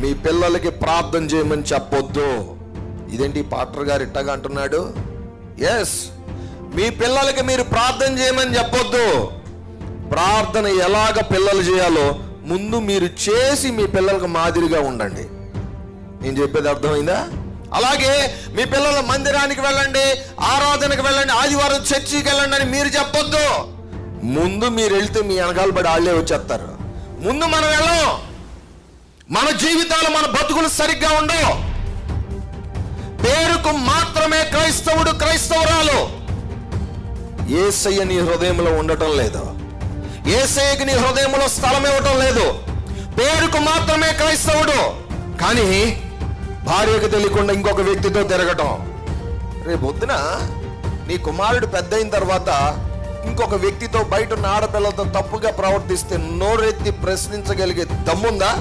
మీ పిల్లలకి ప్రార్థన చేయమని చెప్పొద్దు. ఇదేంటి పాస్టర్ గారు ఇట్టగా అంటున్నాడు? ఎస్, మీ పిల్లలకి మీరు ప్రార్థన చేయమని చెప్పొద్దు. ప్రార్థన ఎలాగ పిల్లలు చేయాలో ముందు మీరు చేసి మీ పిల్లలకు మాదిరిగా ఉండండి. నేను చెప్పేది అర్థమైందా? అలాగే మీ పిల్లల మందిరానికి వెళ్ళండి, ఆరాధనకు వెళ్ళండి, ఆదివారం చర్చికి వెళ్ళండి అని మీరు చెప్పొద్దు. ముందు మీరు వెళ్తే మీ వెనకాల పడి వాళ్ళే వచ్చేస్తారు. ముందు మనం వెళ్ళం. మన జీవితాలు, మన బతుకులు సరిగ్గా ఉండవు. పేరుకు మాత్రమే క్రైస్తవుడు, క్రైస్తవురాలు. యేసయ్య నీ హృదయంలో ఉండటం లేదు. యేసయ్యకి నీ హృదయంలో స్థలం ఇవ్వటం లేదు. పేరుకు మాత్రమే క్రైస్తవుడు, కానీ భార్యకు తెలియకుండా ఇంకొక వ్యక్తితో తిరగటం. రేపు పొద్దున నీ కుమారుడు పెద్ద అయిన తర్వాత ఇంకొక వ్యక్తితో, బయట ఉన్న ఆడపిల్లలతో తప్పుగా ప్రవర్తిస్తే నోరెత్తి ప్రశ్నించగలిగే దమ్ముందా?